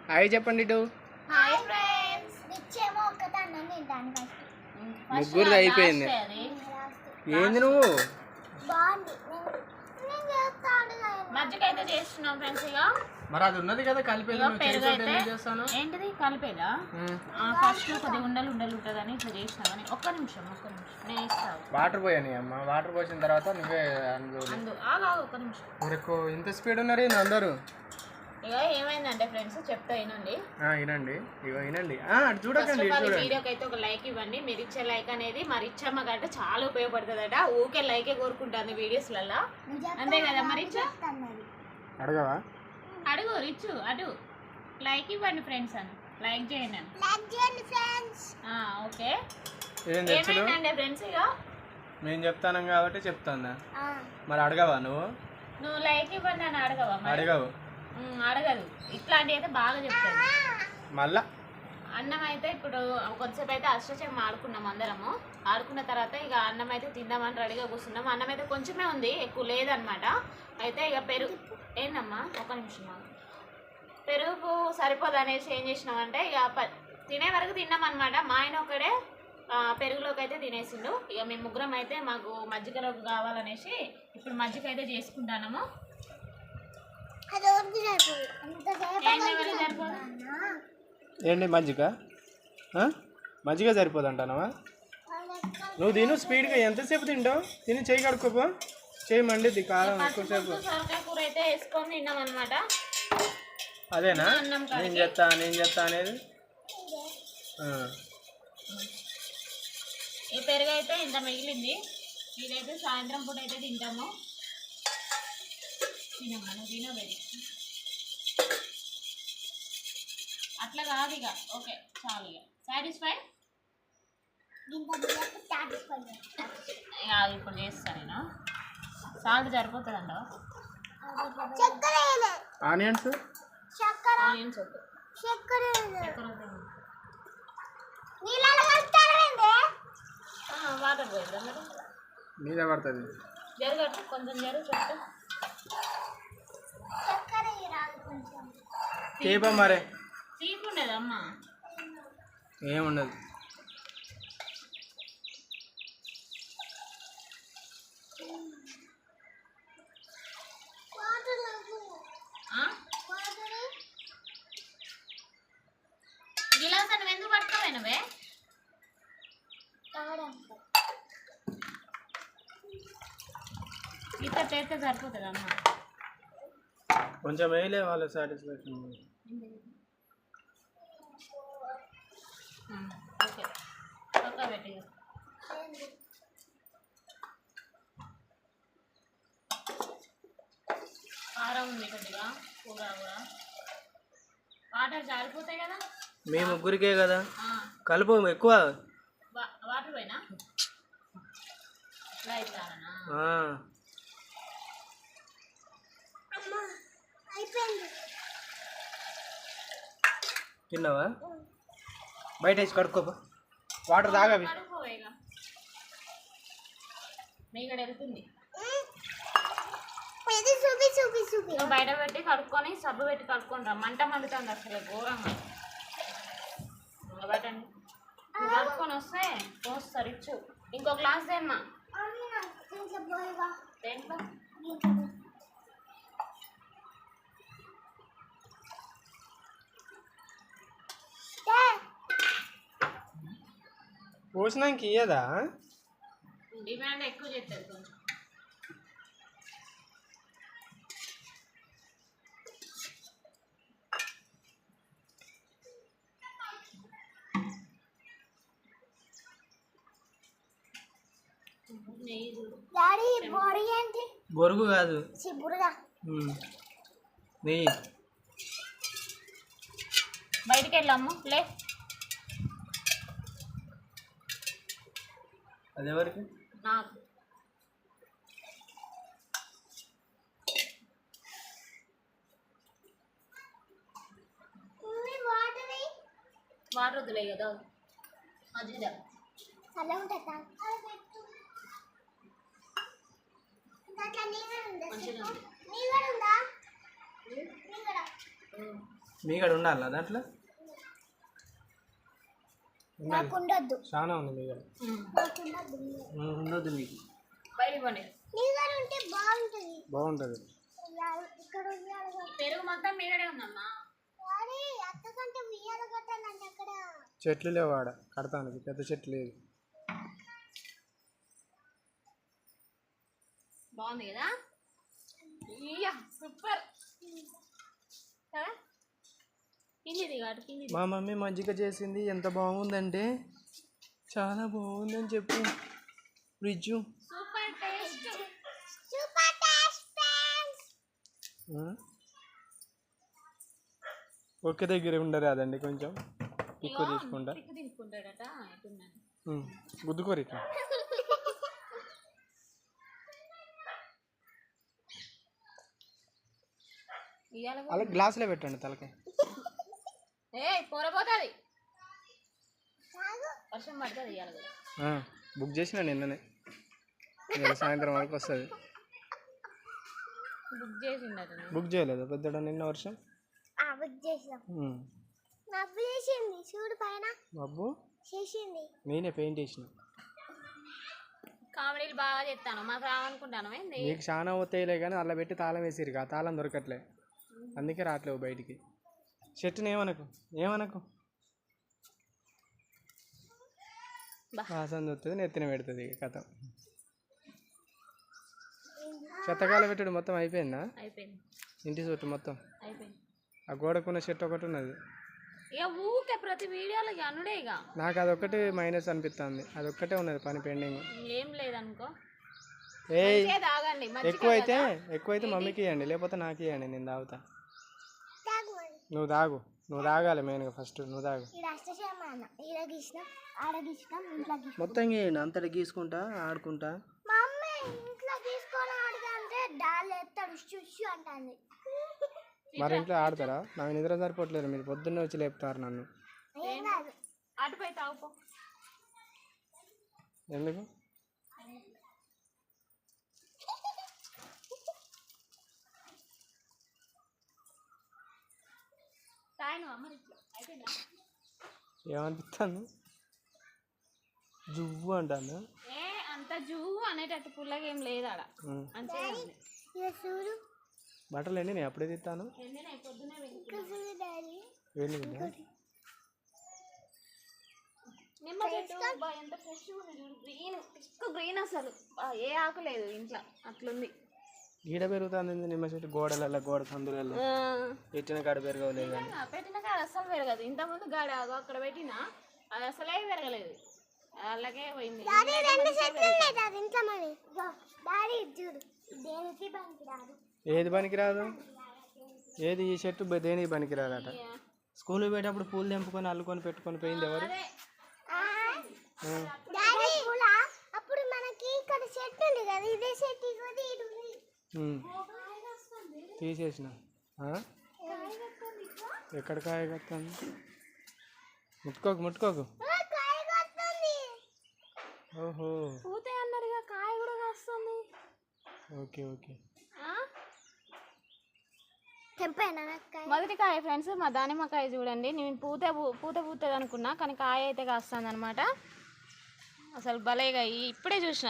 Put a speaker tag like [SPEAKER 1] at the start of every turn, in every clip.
[SPEAKER 1] Hi చెప్పండి ఇటు.
[SPEAKER 2] Hi friends. నిచ్చేమో ఒక్కదాన్ని తింటాను ఫస్ట్.
[SPEAKER 1] ముగ్గురిది అయిపోయింది. ఏంది నువ్వు?
[SPEAKER 2] బాగుంది. నేను చేస్తాను.
[SPEAKER 3] మజ్జిగ అయితే చేస్తున్నాం ఫ్రెండ్స్. ఇక
[SPEAKER 1] మరి అది ఉన్నది కదా కలిపేది.
[SPEAKER 3] పెరుగు అయితే ఏంటిది కలిపేదా? ఫస్ట్ కొద్దిగా ఉండలు ఉంటుందని ఇట్లా చేసినా కానీ ఒక్క నిమిషం నేను ఇస్తాను.
[SPEAKER 1] వాటర్ పోయాని అమ్మ. వాటర్ పోసిన తర్వాత నువ్వే
[SPEAKER 3] ఒక్క నిమిషం.
[SPEAKER 1] ఊరికి ఇంత స్పీడ్ ఉన్నారు అందరూ.
[SPEAKER 3] ఇక ఏమైందంటే ఫ్రెండ్స్ చెప్తా వినండి.
[SPEAKER 1] వినండి ఇగో వినండి. చూడకండి.
[SPEAKER 3] వీడియోకి అయితే ఒక లైక్ ఇవ్వండి. మీరు ఇచ్చే లైక్ అనేది మరి ఇచ్చమ్మ గంట చాలా ఉపయోగపడుతుందట. ఊకే లైకే కోరుకుంటుంది వీడియోస్లలో. అంతే కదా మరి
[SPEAKER 1] అడగవా?
[SPEAKER 3] అడుగు రిచ్చు అడు లైక్ ఇవ్వండి ఫ్రెండ్స్ అని. లైక్ చేయండి ఓకే. ఏమైందండి ఫ్రెండ్స్ ఇక
[SPEAKER 1] నేను చెప్తాను కాబట్టి చెప్తాను. మరి అడగవా
[SPEAKER 3] నువ్వు లైక్ ఇవ్వండి అని అడగవా?
[SPEAKER 1] అడగవు.
[SPEAKER 3] అడగదు. ఇట్లాంటివి అయితే బాగా చెప్తాను.
[SPEAKER 1] మళ్ళా
[SPEAKER 3] అన్నం అయితే ఇప్పుడు కొద్దిసేపు అయితే అష్టచమ్మ ఆడుకున్నాం అందరము. ఆడుకున్న తర్వాత ఇక అన్నం అయితే తిందామని రెడీగా కూర్చున్నాం. అన్నం అయితే కొంచెమే ఉంది, ఎక్కువ లేదనమాట. అయితే ఇక పెరుగు ఏందమ్మా ఒక నిమిషం. పెరుగు సరిపోదు అనేసి ఏం చేసినామంటే ఇక తినే వరకు తిన్నాం అనమాట. మా ఆయన ఒకడే పెరుగులోకి అయితే తినేసిండు. ఇక మేము ముగ్గురం అయితే మాకు మజ్జిగలోకి కావాలనేసి ఇప్పుడు మజ్జిగ అయితే చేసుకుంటాము.
[SPEAKER 1] ఏంటి మజ్జిగ? మజ్జిగ సరిపోదు అంటానవా? నువ్వు తిను స్పీడ్గా. ఎంతసేపు తింటావు? తిని చేయి కడుక్కోపో. చేయి మండిద్ది కారం ఎక్కువసేపు.
[SPEAKER 3] సొరకాయ కూర అయితే వేసుకొని తిన్నాం అనమాట.
[SPEAKER 1] అదేనా నేను చెప్తా అనేది.
[SPEAKER 3] ఈ పెరుగు అయితే ఇంత మిగిలింది. ఇదైతే సాయంత్రం పూట అయితే తింటాము. తినమ్మా నువ్వు తినవేది అట్లా కాదు ఇక. ఓకే చాలు ఇక. సాటిస్ఫై ఇప్పుడు చేస్తాను నేను. సాల్ట్ సరిపోతుంది అంట.
[SPEAKER 1] ఆనియన్స్
[SPEAKER 3] వాటర్ పోయిందా మరి?
[SPEAKER 1] మీద పడుతుంది.
[SPEAKER 3] జరగట్టు కొంచెం జరుగు చెప్తా.
[SPEAKER 1] తీపా మరే
[SPEAKER 3] తీపి ఉండదు అమ్మా.
[SPEAKER 1] ఏముండదు.
[SPEAKER 3] గిలాస్ అని ఎందుకు పట్టుకోవేనువే? ఇట్లా చేస్తే సరిపోతుంది అమ్మా.
[SPEAKER 1] కొంచెం వేయలే వాళ్ళ సాటిస్ఫాక్షన్.
[SPEAKER 3] ఓకే పక్క పెట్టి కారం ఉంది కొద్దిగా. కూర కూడా వాటర్ జారిపోతాయి కదా.
[SPEAKER 1] మీ ముగ్గురికే కదా. కలుపు ఎక్కువ.
[SPEAKER 3] వాటర్ పోయినా ఇట్లా ఇస్తానా?
[SPEAKER 1] తిన్నావా? బయట వేసి కడుక్కోపా. వాటర్ తాగవి.
[SPEAKER 3] మీగడ వెళ్తుంది. బయట పెట్టి కడుక్కొని సబ్బు పెట్టి కడుక్కొని రా. మంట మండుతుంది అసలు ఘోరంగా. బయటండి కడుక్కొని వస్తే పోస్తారు ఇచ్చు. ఇంకో గ్లాస్ దేమ్మా. దేంట్లో
[SPEAKER 1] పోసినాక ఇయ్యదా?
[SPEAKER 3] డిమాండ్ ఎక్కువ చేస్తుంది కొంచెం.
[SPEAKER 1] బొరుగు కాదు నెయ్యి.
[SPEAKER 3] బయటికి వెళ్ళాము లే.
[SPEAKER 1] అది ఎవరికి?
[SPEAKER 3] నాకు. వాటర్ వద్దులే కదా. మజ్జిగ మంచిగా
[SPEAKER 1] మీగడ ఉండాలా దాంట్లో?
[SPEAKER 2] నాకు ఉండొద్దు.
[SPEAKER 1] చాలా ఉంది మీగడ.
[SPEAKER 2] నాకు ఉండొద్దు.
[SPEAKER 1] ఉండొద్దు మీకు.
[SPEAKER 3] బయట ఇవ్వండి.
[SPEAKER 2] నీగడ ఉంటే బాగుంటుంది.
[SPEAKER 1] బాగుంటుంది.
[SPEAKER 2] ఇక్కడ ఉయ్యాల
[SPEAKER 3] పెరుగు మొత్తం మీగడే ఉందమ్మా.
[SPEAKER 2] కానీ అత్తకంటే ఉయ్యాల కట్టాలంటే అక్కడ
[SPEAKER 1] చెట్లు లేవు ఆడ కడతానికి, పెద్ద చెట్లు లేదు.
[SPEAKER 3] బాగుంది కదా? ఇయ్యా సూపర్ కదా? కిందిది కాదు కిందిది.
[SPEAKER 1] మా మమ్మీ మజ్జిగ చేసింది ఎంత బాగుందంటే చాలా బాగుందని చెప్పు fridge.
[SPEAKER 3] Super taste.
[SPEAKER 2] Super taste friends.
[SPEAKER 1] ఒకే దగ్గర ఉండరాదండి, కొంచెం ఎక్కువ తీసుకుంటా.
[SPEAKER 3] తిక్కు తినుకుంటాడట ఎట్టున్నాను.
[SPEAKER 1] గుద్దుకోరు ఇట్లా.
[SPEAKER 3] ఇయ్యాల
[SPEAKER 1] అలా గ్లాసులో పెట్టండి తలకి.
[SPEAKER 3] ఏ పోరపోతుంది, వర్షం పడుతుంది ఇయ్యాల కూడా.
[SPEAKER 1] బుక్ చేసిన నిన్ననే, సాయంత్రం వరకు వస్తుంది.
[SPEAKER 3] బుక్ చేసిండట.
[SPEAKER 1] బుక్ చేయలేదు పెద్దడా నిన్న వర్షం?
[SPEAKER 2] బుక్ చేసాం. మబ్బు చేసింది చూడు పైన.
[SPEAKER 1] మబ్బు
[SPEAKER 2] చేసింది.
[SPEAKER 1] నేనే పెయింట్ వేసిన.
[SPEAKER 3] కామెడీలు బాగా చేస్తాను, మాకు రావనుకుంటాను. ఏంది
[SPEAKER 1] నీకు చాలా అవుతాయిలే కానీ అలా పెట్టి తాళం వేసిరు, ఆ తాళం దొరకట్లే, అందుకే రావట్లేవు బయటికి. చెట్టుని ఏమనకు ఏమనకు, వాసన వస్తుంది, నెత్తిన పెడుతుంది కథ. చెత్తకాల పెట్టుడు మొత్తం అయిపోయిందా?
[SPEAKER 3] అయిపోయింది.
[SPEAKER 1] ఇంటి చుట్టూ మొత్తం
[SPEAKER 3] అయిపోయింది.
[SPEAKER 1] ఆ గోడకున్న చెట్టు ఒకటి ఉన్నది.
[SPEAKER 3] ఇక ఊకే ప్రతి వీడియోలో అనుడే. ఇక
[SPEAKER 1] నాకు అదొక్కటి మైనస్ అనిపిస్తుంది, అదొక్కటే ఉన్నది పని పెండింగ్.
[SPEAKER 3] ఏం లేదనుకో.
[SPEAKER 1] ఏయ్
[SPEAKER 3] తాగండి,
[SPEAKER 1] ఎక్కువైతే మమ్మీకి ఇవ్వండి, లేకపోతే నాకు ఇవ్వండి, నేను తాగుతా. నువ్వు తాగు, నువ్వు తాగాలి మెయిన్గా, ఫస్ట్ నువ్వు తాగు. మొత్తం గీయండి, అంతటి గీసుకుంటా ఆడుకుంటా. మరి ఇంట్లో ఆడతారా? నాకు నిద్ర సరిపోవట్లేదు, మీరు పొద్దున్నే వచ్చి లేపుతారు నన్ను.
[SPEAKER 3] అటుపై తాగుపో.
[SPEAKER 1] ఎందుకు? ఏమనిపిస్తాను? జువ్వు అంటాను.
[SPEAKER 3] అంత జువ్వు అనేటట్టు పుల్లగా ఏం లేదు ఆడ.
[SPEAKER 1] బట్టలు ఎండి నేను అప్పుడే తిస్తాను.
[SPEAKER 3] నిమ్మ చెట్టు ఎంత ఫ్రెష్ ఉంది చూడు, గ్రీన్ ఎక్కువ గ్రీన్, అసలు ఏ ఆకు లేదు ఇంట్లో, అట్లుంది.
[SPEAKER 1] గీడ పెరుగుతుంది నిమ్మ చెట్టు, గోడలలో గోడ సందులలో పెట్టిన కాడ పెరగలేదు.
[SPEAKER 3] పెట్టిన కాడ అసలు పెరగదు. ఇంతకుముందు గాడ అక్కడ పెట్టినా అది అసలే పెరగలేదు, అలాగే పోయింది.
[SPEAKER 1] ఏది పనికిరాదు? ఏది? ఈ చెట్టు దేనికి పనికిరాదట. స్కూల్కి పోయేటప్పుడు పూలు తెంపుకొని అల్లుకొని పెట్టుకొని పోయింది ఎవరు? తీసేసిన. ఎక్కడ కాయ కత్తాను? ముట్టుకోకు ముట్టుకోకు. ఓహో
[SPEAKER 3] పూతే అన్నారుగా, కాయ కూడా కాస్తుంది.
[SPEAKER 1] Okay okay. మొదటి
[SPEAKER 3] కాయ ఫ్రెండ్స్, మా దానిమ్మకాయ చూడండి. నేను పూతుంది అనుకున్నా, కానీ కాయ అయితే కాస్తుంది అనమాట. అసలు భలేగా ఇప్పుడే చూసిన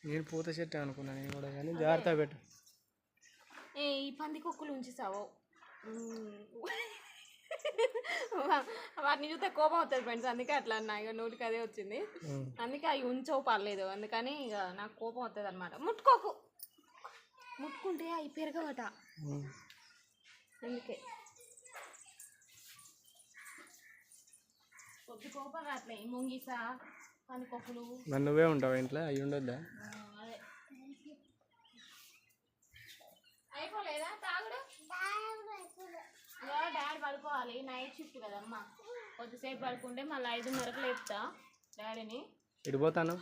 [SPEAKER 3] నేను
[SPEAKER 1] పూత చెట్టు అనుకున్నా నేను కూడా, కానీ జాగ్రత్త పెట్టు.
[SPEAKER 3] ఈ పంది కుక్కలు ఉంచిసావు, వాటిని చూస్తే కోపం అవుతుంది ఫ్రెండ్స్, అందుకే అట్లా అన్నా. ఇక నోటికి అదే వచ్చింది, అందుకే అవి ఉంచవు పర్లేదు, అందుకని ఇక నాకు కోపం అవుతుంది అనమాట. ముట్టుకోకు, ముట్టుకుంటే అవి పెరగవట, అందుకే కొద్ది కోపం అట్లా. ముంగిసా పందికొక్కులు.
[SPEAKER 1] మరి నువ్వే ఉంటావు ఇంట్లో, అవి ఉండొద్దా?
[SPEAKER 3] అదే అయిపోలేదా తాగుడు? డాడీ పడుకోవాలి, నైట్ షిఫ్ట్ కదమ్మా, కొద్దిసేపు పడుకుంటే మళ్ళీ 5:30కు లేపుతా డాడీని.
[SPEAKER 1] ఇడిపోతాను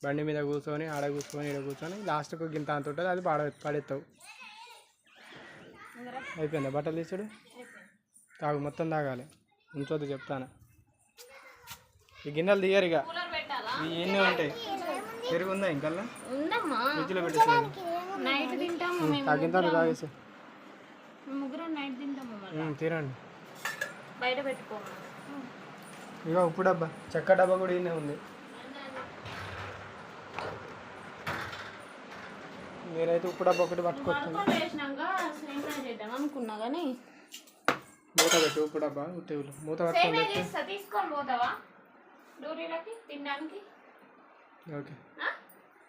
[SPEAKER 1] బండి మీద కూర్చొని, ఆడ కూర్చొని, ఈడ కూర్చొని, లాస్ట్కు గింత అంత ఉంటుంది, అది పడేస్తావు. అయిపోయిందా బట్టలు తీసుడు? తాగు, మొత్తం తాగాలి, ఉంచొద్దు చెప్తాను. ఈ గిన్నెలు దిగారు ఇక, ఎన్ని ఉంటాయి. పెరుగు ఉందా ఇంకల్లా?
[SPEAKER 3] ఉందమ్మా,
[SPEAKER 1] ఫ్రిడ్జ్లో పెట్టేసాను.
[SPEAKER 3] నైట్ తింటాము.
[SPEAKER 1] గింత తాగేసి
[SPEAKER 3] ముగ్గురం నైట్ తింటాము మళ్ళీ
[SPEAKER 1] తినండి.
[SPEAKER 3] బయట పెట్టుకోము.
[SPEAKER 1] ఇక ఉప్పు డబ్బా, చెక్క డబ్బా కూడా ఈయనే ఉంది. మీరైతే ఉప్పు డబ్బా ఒకటి పట్టుకొస్తుంది.
[SPEAKER 3] మరొకటి వేసినాక సేమియా చేద్దాం అనుకున్నా కానీ
[SPEAKER 1] మూత పెట్టి ఉప్పు డబ్బా టేబుల్ మూత
[SPEAKER 3] సేమియా
[SPEAKER 1] పట్టుకోండి.
[SPEAKER 3] చేస్తా, తీసుకొని పోతావా డూరీలకి తినడానికి?
[SPEAKER 1] ఓకే,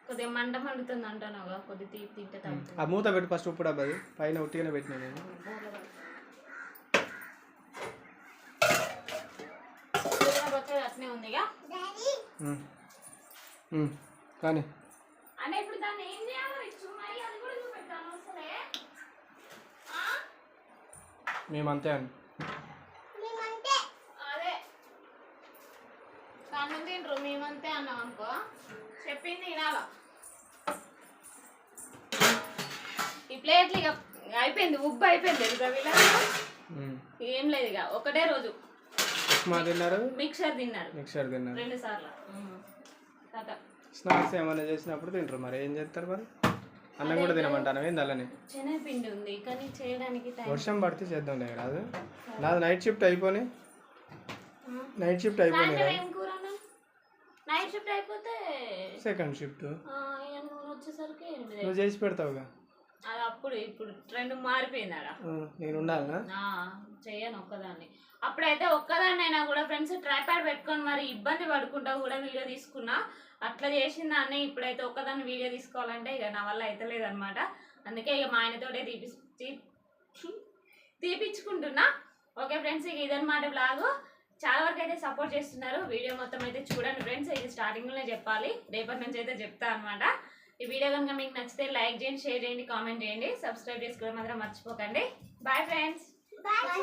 [SPEAKER 3] కొద్దిగా మంట మండుతుంది అంటాను, కొద్ది తీపి తింటే తగ్గుతుంది.
[SPEAKER 1] ఆ మూత పెట్టి ఫస్ట్ ఉప్పు డబ్బా పైన ఉట్టిగానే పెట్టినా నేను.
[SPEAKER 3] వచ్చేది అట్నే ఉంది ఇక.
[SPEAKER 1] కానీ
[SPEAKER 3] అంటే ఇప్పుడు దాన్ని ఏం చేయాలో ఇచ్చున్నాయి అది కూడా చూపెట్టాను అసలే.
[SPEAKER 1] మేమంతే అండి.
[SPEAKER 2] మేమంటే
[SPEAKER 3] అదే కానీ తింటారు, మేమంతే అన్నాం అనుకో, చెప్పింది వినాల. ఈ ప్లేట్లు ఇక అయిపోయింది, ఉబ్బు అయిపోయింది ఇక వీళ్ళకి. ఏం లేదు ఇక ఒకటే రోజు
[SPEAKER 1] ఉప్మా తిన్నారు,
[SPEAKER 3] మిక్సర్ తిన్నారు
[SPEAKER 1] మిక్సర్ తిన్నారు,
[SPEAKER 3] 2 సార్లు.
[SPEAKER 1] స్నాక్స్ ఏమైనా చేసినప్పుడు తింటారు. మరి ఏం చేస్తారు? మరి అన్నం కూడా తినమంటాను ఏంది అలానే.
[SPEAKER 3] శనగపిండి ఉంది కానీ చేయడానికి టైం.
[SPEAKER 1] వర్షం పడితే చేద్దాం రాదు. నాది నైట్ షిఫ్ట్ అయిపోయి నైట్ షిఫ్ట్ అయిపోయినాయి కదా.
[SPEAKER 3] ఏం కూర అన్నా? నైట్ షిఫ్ట్ అయిపోతే
[SPEAKER 1] సెకండ్ షిఫ్ట్
[SPEAKER 3] నువ్వు వచ్చేసరికి 8.
[SPEAKER 1] నువ్వు చేసి పెడతావుగా.
[SPEAKER 3] అది అప్పుడు ఇప్పుడు ట్రెండ్ మారిపోయింది అలా.
[SPEAKER 1] నేను ఉండాలనా?
[SPEAKER 3] చెయ్యను ఒక్కదాన్ని. అప్పుడైతే ఒక్కదాన్ని అయినా కూడా ఫ్రెండ్స్ ట్రైపాడ్ పెట్టుకొని మరి ఇబ్బంది పడుకుంటా కూడా వీడియో తీసుకున్నా. అట్లా చేసిన దాన్ని ఇప్పుడైతే ఒక్కదాన్ని వీడియో తీసుకోవాలంటే ఇక నా వల్ల అయితే లేదనమాట. అందుకే ఇక మా ఆయనతోటే తీపించుకుంటున్నా. ఓకే ఫ్రెండ్స్, ఇక ఇదన్నమాట బ్లాగు. చాలా వరకు అయితే సపోర్ట్ చేస్తున్నారు. వీడియో మొత్తం అయితే చూడండి ఫ్రెండ్స్. ఇది స్టార్టింగ్లోనే చెప్పాలి, రేపటి నుంచి అయితే చెప్తా అనమాట. ఈ వీడియో కనుక మీకు నచ్చితే లైక్ చేయండి, షేర్ చేయండి, కామెంట్ చేయండి, సబ్స్క్రైబ్ చేసుకోవడం మాత్రం మర్చిపోకండి. Bye friends.
[SPEAKER 2] బాయ్.